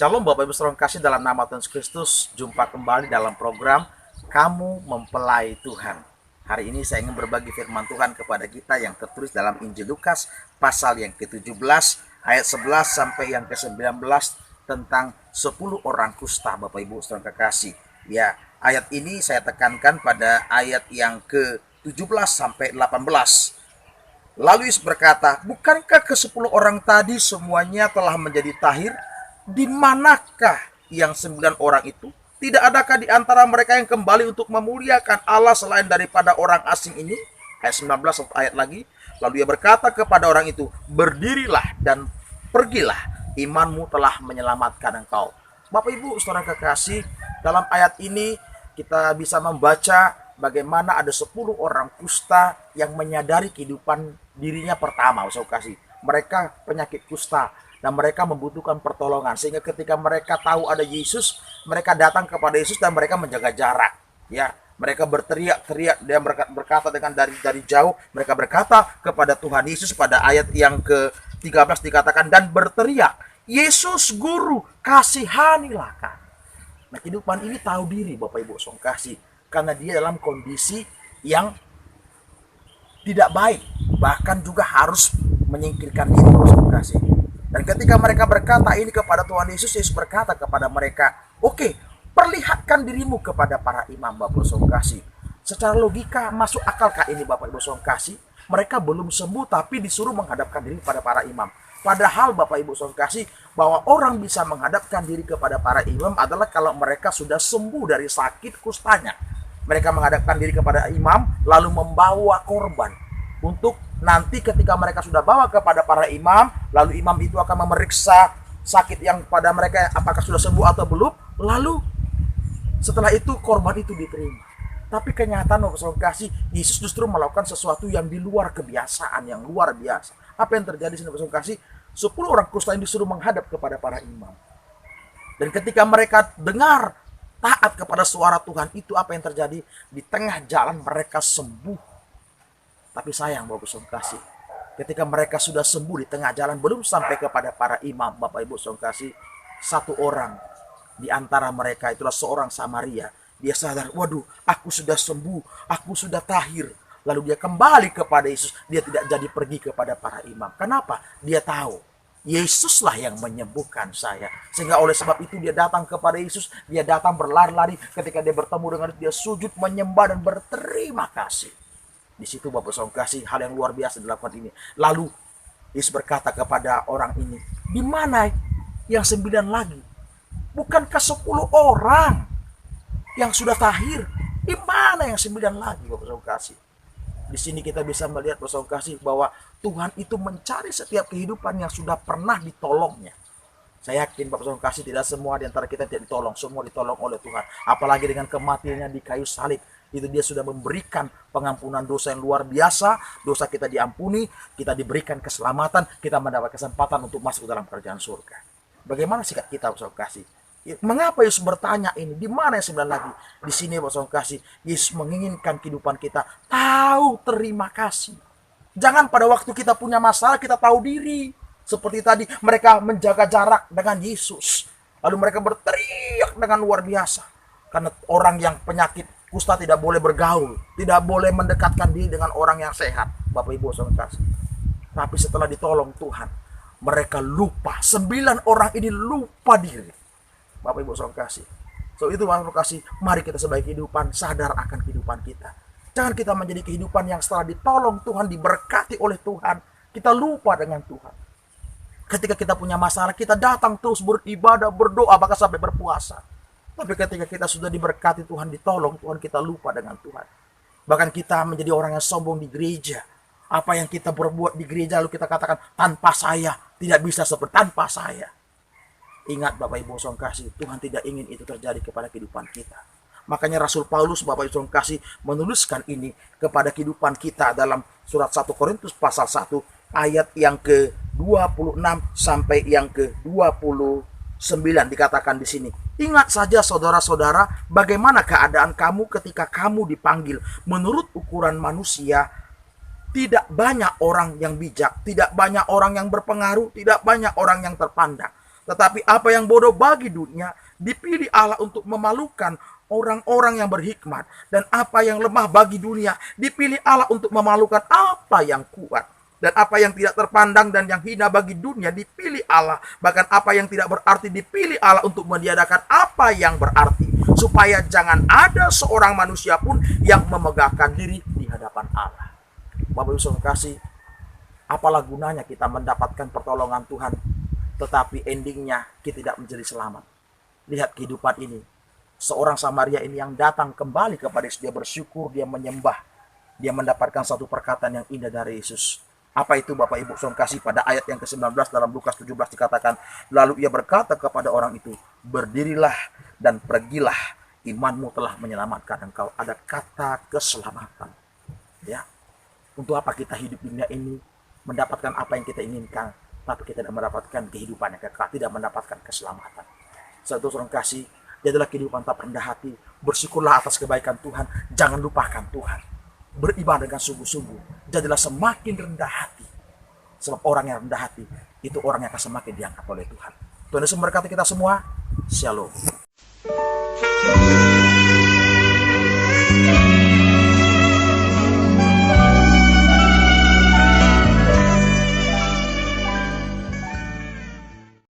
Shalom Bapak Ibu saudara kasih dalam nama Tuhan Yesus Kristus. Jumpa kembali dalam program Kamu Mempelai Tuhan. Hari ini saya ingin berbagi firman Tuhan kepada kita yang tertulis dalam Injil Lukas pasal yang ke-17 ayat 11 sampai yang ke-19 tentang 10 orang kusta Bapak Ibu saudara kasih. Ya, ayat ini saya tekankan pada ayat yang ke-17 sampai 18. Lalu Yesus berkata, bukankah ke-10 orang tadi semuanya telah menjadi tahir? Di manakah yang 9 orang itu? Tidak adakah di antara mereka yang kembali untuk memuliakan Allah selain daripada orang asing ini? Ayat 19 satu ayat lagi. Lalu ia berkata kepada orang itu, berdirilah dan pergilah, imanmu telah menyelamatkan engkau. Bapak Ibu saudara kekasih, dalam ayat ini kita bisa membaca bagaimana ada 10 orang kusta yang menyadari kehidupan dirinya pertama. Saudara kasih, mereka penyakit kusta dan mereka membutuhkan pertolongan, sehingga ketika mereka tahu ada Yesus, mereka datang kepada Yesus dan mereka menjaga jarak. Ya, mereka berteriak-teriak, dia berkata dengan dari jauh, mereka berkata kepada Tuhan Yesus. Pada ayat yang ke-13 dikatakan, dan berteriak, Yesus Guru, kasihanilah kami. Nah, kehidupan ini tahu diri Bapak Ibu saudara kasih, karena dia dalam kondisi yang tidak baik, bahkan juga harus menyingkirkan diri saudara kasih. Dan ketika mereka berkata ini kepada Tuhan Yesus, Yesus berkata kepada mereka, oke, perlihatkan dirimu kepada para imam Bapak Ibu saudara kasih. Secara logika masuk akalkah ini Bapak Ibu saudara kasih? Mereka belum sembuh tapi disuruh menghadapkan diri kepada para imam. Padahal Bapak Ibu saudara kasih, bahwa orang bisa menghadapkan diri kepada para imam adalah kalau mereka sudah sembuh dari sakit kustanya. Mereka menghadapkan diri kepada imam lalu membawa korban untuk nanti ketika mereka sudah bawa kepada para imam, lalu imam itu akan memeriksa sakit yang pada mereka apakah sudah sembuh atau belum. Lalu setelah itu korban itu diterima. Tapi kenyataan Bapak saudara kasih, Yesus justru melakukan sesuatu yang di luar kebiasaan, yang luar biasa. Apa yang terjadi di sini Bapak saudara kasih? 10 orang kusta yang disuruh menghadap kepada para imam. Dan ketika mereka dengar taat kepada suara Tuhan itu, apa yang terjadi? Di tengah jalan mereka sembuh. Tapi sayang Bapak saudara kasih, ketika mereka sudah sembuh di tengah jalan, belum sampai kepada para imam Bapak Ibu saudara kasih, satu orang di antara mereka, itulah seorang Samaria, dia sadar, waduh, aku sudah sembuh, aku sudah tahir. Lalu dia kembali kepada Yesus, dia tidak jadi pergi kepada para imam. Kenapa? Dia tahu Yesuslah yang menyembuhkan saya. Sehingga oleh sebab itu dia datang kepada Yesus, dia datang berlari-lari. Ketika dia bertemu dengan dia sujud menyembah dan berterima kasih. Di situ Bapak saudara kasih, hal yang luar biasa dilakukan ini. Lalu Yesus berkata kepada orang ini, di mana yang 9 lagi? Bukankah 10 orang yang sudah tahir? Di mana yang 9 lagi Bapak saudara kasih? Di sini kita bisa melihat Bapak saudara kasih bahwa Tuhan itu mencari setiap kehidupan yang sudah pernah ditolongnya. Saya yakin Bapak saudara kasih, tidak semua di antara kita tidak ditolong, semua ditolong oleh Tuhan. Apalagi dengan kematiannya di kayu salib. Itu dia sudah memberikan pengampunan dosa yang luar biasa. Dosa kita diampuni, kita diberikan keselamatan, kita mendapat kesempatan untuk masuk dalam kerajaan surga. Bagaimana sikap kita Bapak saudara kasih? Mengapa Yesus bertanya ini? Di mana yang 9 lagi? Di sini Bapak saudara kasih, Yesus menginginkan kehidupan kita tahu terima kasih. Jangan pada waktu kita punya masalah kita tahu diri. Seperti tadi mereka menjaga jarak dengan Yesus. Lalu mereka berteriak dengan luar biasa. Karena orang yang penyakit kusta tidak boleh bergaul, tidak boleh mendekatkan diri dengan orang yang sehat. Bapak Ibu saudara kasih. Tapi setelah ditolong Tuhan, mereka lupa. 9 orang ini lupa diri. Bapak Ibu saudara kasih. So itu Bapak kasih, mari kita sebagai kehidupan sadar akan kehidupan kita. Jangan kita menjadi kehidupan yang setelah ditolong Tuhan, diberkati oleh Tuhan, kita lupa dengan Tuhan. Ketika kita punya masalah, kita datang terus beribadah, berdoa, bahkan sampai berpuasa. Tapi ketika kita sudah diberkati Tuhan, ditolong Tuhan, kita lupa dengan Tuhan. Bahkan kita menjadi orang yang sombong di gereja. Apa yang kita berbuat di gereja lalu kita katakan, tanpa saya, tidak bisa seperti tanpa saya. Ingat Bapak Ibu saudara kasih, Tuhan tidak ingin itu terjadi kepada kehidupan kita. Makanya Rasul Paulus Bapak Ibu saudara kasih menuliskan ini kepada kehidupan kita dalam surat 1 Korintus pasal 1 ayat yang ke-26 sampai yang ke-29 dikatakan di sini. Ingat saja saudara-saudara, bagaimana keadaan kamu ketika kamu dipanggil. Menurut ukuran manusia, tidak banyak orang yang bijak, tidak banyak orang yang berpengaruh, tidak banyak orang yang terpandang. Tetapi apa yang bodoh bagi dunia dipilih Allah untuk memalukan orang-orang yang berhikmat. Dan apa yang lemah bagi dunia dipilih Allah untuk memalukan apa yang kuat. Dan apa yang tidak terpandang dan yang hina bagi dunia dipilih Allah. Bahkan apa yang tidak berarti dipilih Allah untuk meniadakan apa yang berarti. Supaya jangan ada seorang manusia pun yang memegahkan diri di hadapan Allah. Bapak Ibu Saudara kasih, apalah gunanya kita mendapatkan pertolongan Tuhan, tetapi endingnya kita tidak menjadi selamat. Lihat kehidupan ini. Seorang Samaria ini yang datang kembali kepada Yesus, dia bersyukur, dia menyembah. Dia mendapatkan satu perkataan yang indah dari Yesus. Apa itu Bapak Ibu Saudara kasih? Pada ayat yang ke-19 dalam Lukas 17 dikatakan, lalu ia berkata kepada orang itu, berdirilah dan pergilah, imanmu telah menyelamatkan engkau. Ada kata keselamatan. Ya, untuk apa kita hidup di dunia ini, mendapatkan apa yang kita inginkan, tapi kita tidak mendapatkan kehidupan yang kekal, tidak mendapatkan keselamatan. Satu orang kasih, jadilah kehidupan tak rendah hati, bersyukurlah atas kebaikan Tuhan, jangan lupakan Tuhan. Beribadah dengan sungguh-sungguh, jadilah semakin rendah hati. Sebab orang yang rendah hati, itu orang yang akan semakin diangkat oleh Tuhan. Tuhan Yesus memberkati kita semua. Shalom.